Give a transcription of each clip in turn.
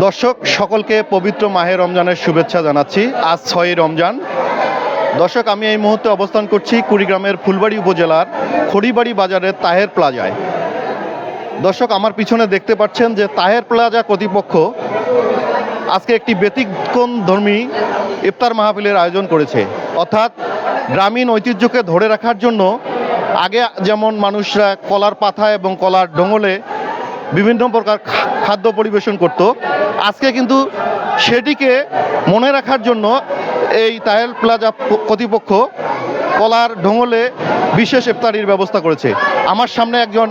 দর্শক সকলকে পবিত্র মাহে রমজানের শুভেচ্ছা জানাচ্ছি। আজ 6ই রমজান। দর্শক, আমি এই মুহূর্তে অবস্থান করছি কুড়িগ্রামের ফুলবাড়ী উপজেলার খড়িবাড়ি বাজারের তাহের প্লাজায়। দর্শক, আমার পিছনে দেখতে পাচ্ছেন যে তাহের প্লাজা কর্তৃপক্ষ আজকে একটি ব্যতিক্রমধর্মী ইফতার মাহফিলের আয়োজন করেছে। অর্থাৎ গ্রামীণ ঐতিহ্যকে ধরে রাখার জন্য আগে যেমন মানুষরা কলার পাতা এবং কলার ডোঙলে বিভিন্ন প্রকার খাদ্য পরিবেশন করত, আজকে কিন্তু সেটিকে মনে রাখার জন্য এই তাহের প্লাজা কর্তৃপক্ষ কলার ঢোঙলে বিশেষ ইফতারির ব্যবস্থা করেছে। আমার সামনে একজন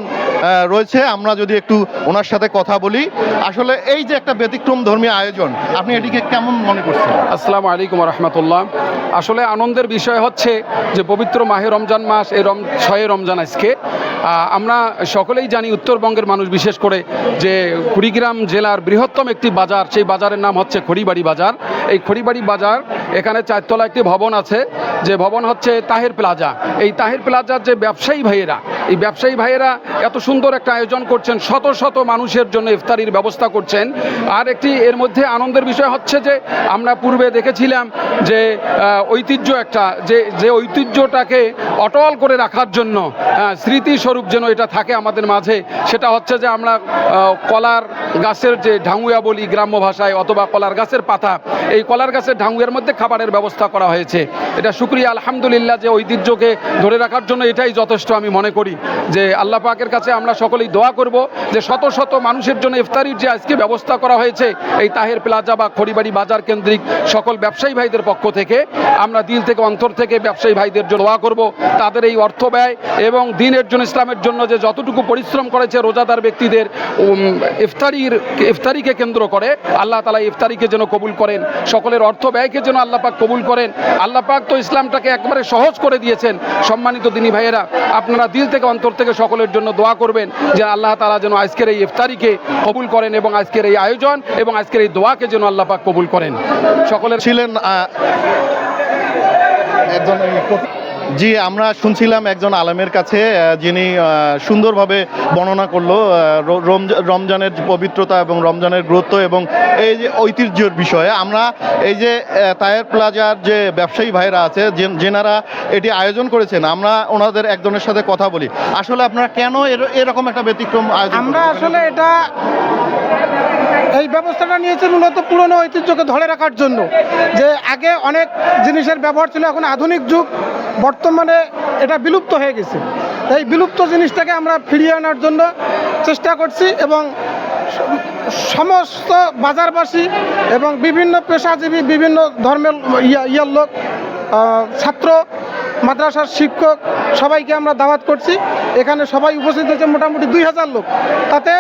রয়েছে, আমরা যদি একটু ওনার সাথে কথা বলি। আসলে এই যে একটা ব্যতিক্রম ধর্মীয় আয়োজন, আপনি এটিকে কেমন মনে করছেন? আসসালামু আলাইকুম রহমতুল্লাহ। আসলে আনন্দের বিষয় হচ্ছে যে পবিত্র মাহে রমজান মাস, এই 6 রমজান আজকে। আমরা সকলেই জানি উত্তরবঙ্গের মানুষ বিশেষ করে যে কুড়িগ্রাম জেলার বৃহত্তম একটি বাজার, সেই বাজারের নাম হচ্ছে খড়িবাড়ি বাজার। এই খড়িবাড়ি বাজার, এখানে 4 তলা একটি ভবন আছে, যে ভবন হচ্ছে তাহের প্লাজা। এই তাহের প্লাজার যে ব্যবসায়ী ভাইয়েরা, এই ব্যবসায়ী ভাইয়েরা এত সুন্দর একটা আয়োজন করছেন, শত শত মানুষের জন্য ইফতারির ব্যবস্থা করছেন। আর একটি এর মধ্যে আনন্দের বিষয় হচ্ছে যে আমরা পূর্বে দেখেছিলাম যে ঐতিহ্য একটা, যে ঐতিহ্যটাকে অটল করে রাখার জন্য, স্মৃতিস্বরূপ যেন এটা থাকে আমাদের মাঝে, সেটা হচ্ছে যে আমরা কলার গাছের যে ঢাঙ্গুয়া বলি গ্রাম্য ভাষায়, অথবা কলার গাছের পাতা, এই কলার গাছের ঢাঙ্গুয়ার মধ্যে খাবারের ব্যবস্থা করা হয়েছে। এটা শুকরিয়া আলহামদুলিল্লাহ, যে ঐতিহ্যকে ধরে রাখার জন্য এটাই যথেষ্ট আমি মনে করি। যে আল্লাহ পাকের কাছে আমরা সকলেই দোয়া করব যে শত শত মানুষের জন্য ইফতারির যে আজকে ব্যবস্থা করা হয়েছে এই তাহের প্লাজা বা খড়িবাড়ি বাজার কেন্দ্রিক সকল ব্যবসায়ী ভাইদের পক্ষ থেকে আমরা দিল থেকে অন্তর থেকে ব্যবসায়ী ভাইদের জন্য দোয়া করব। তাদের এই অর্থ ব্যয় এবং দ্বীনের জন্য, ইসলামের জন্য যে যতটুকু পরিশ্রম করেছে রোজাদার ব্যক্তিদের ইফতারিকে কেন্দ্র করে, আল্লাহ তাআলা ইফতারিকে যেন কবুল করেন, সকলের অর্থ ব্যয়কে যেন আল্লাহ পাক কবুল করেন। আল্লাহ পাক তো ইসলামটাকে একবারে সহজ করে দিয়েছেন। সম্মানিত দিনী ভাইয়েরা, আপনারা দিল থেকে অন্তর থেকে সকলের জন্য দোয়া করবেন যে আল্লাহ তাআলা যেন আজকের এই ইফতারিকে কবুল করেন এবং আজকের এই আয়োজন এবং আজকের এই দোয়াকে যেন আল্লাহ পাক কবুল করেন। সকলের ছিলেন একজন, জি, আমরা শুনছিলাম একজন আলেমের কাছে, যিনি সুন্দরভাবে বর্ণনা করলো রমজানের পবিত্রতা এবং রমজানের গুরুত্ব এবং এই যে ঐতিহ্যের বিষয়ে। আমরা এই যে তাহের প্লাজার যে ব্যবসায়ী ভাইরা আছে, যেনারা এটি আয়োজন করেছেন, আমরা ওনাদের একজনের সাথে কথা বলি। আসলে আপনারা কেন এরকম একটা ব্যতিক্রম আয়োজন? আমরা আসলে এই ব্যবস্থাটা নিয়েছে মূলত পুরনো ঐতিহ্যকে ধরে রাখার জন্য। যে আগে অনেক জিনিসের ব্যবহার ছিল, এখন আধুনিক যুগ, বর্তমানে এটা বিলুপ্ত হয়ে গেছে। এই বিলুপ্ত জিনিসটাকে আমরা ফিরিয়ে আনার জন্য চেষ্টা করছি এবং সমস্ত বাজারবাসী এবং বিভিন্ন পেশাজীবী, বিভিন্ন ধর্মের ইয়ার লোক, ছাত্র, মাদ্রাসার শিক্ষক, সবাইকে আমরা দাওয়াত করছি। এখানে সবাই উপস্থিত হয়েছে মোটামুটি 2000 লোক। তাতে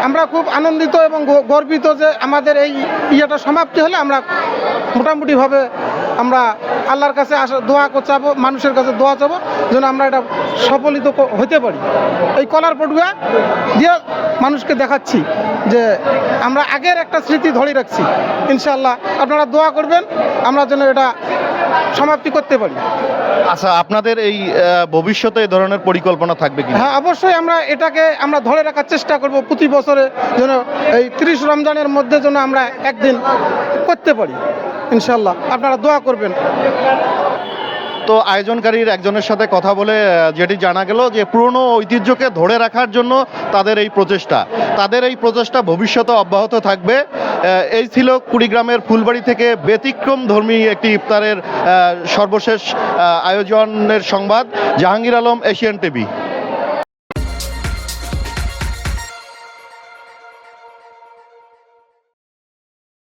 আমরা খুব আনন্দিত এবং গর্বিত যে আমাদের এই ইয়েটা সমাপ্তি হলে আমরা মোটামুটিভাবে আমরা আল্লাহর কাছে দোয়া চাবো, মানুষের কাছে দোয়া চাবো যেন আমরা এটা সফলিত হতে পারি। এই কলার পটুয়া দিয়ে মানুষকে দেখাচ্ছি যে আমরা আগের একটা স্মৃতি ধরে রাখছি। ইনশাআল্লাহ আপনারা দোয়া করবেন আমরা যেন এটা সমাপ্তি করতে পারি। আচ্ছা, আপনাদের এই ভবিষ্যতে এই ধরনের পরিকল্পনা থাকবে কি? হ্যাঁ, অবশ্যই আমরা এটাকে ধরে রাখার চেষ্টা করব। প্রতি বছরে যেন এই 30 রমজানের মধ্যে যেন আমরা একদিন করতে পারি। ইনশাআল্লাহ আপনারা দোয়া করবেন। তো আয়োজনকারীর একজনের সাথে কথা বলে যেটি জানা গেল যে পুরনো ঐতিহ্যকে ধরে রাখার জন্য তাদের এই প্রচেষ্টা ভবিষ্যতে অব্যাহত থাকবে। এই ছিল কুড়িগ্রামের ফুলবাড়ি থেকে ব্যতিক্রম ধর্মী একটি ইফতারের সর্বশেষ আয়োজনের সংবাদ। Jahangir Alam, Asian TV.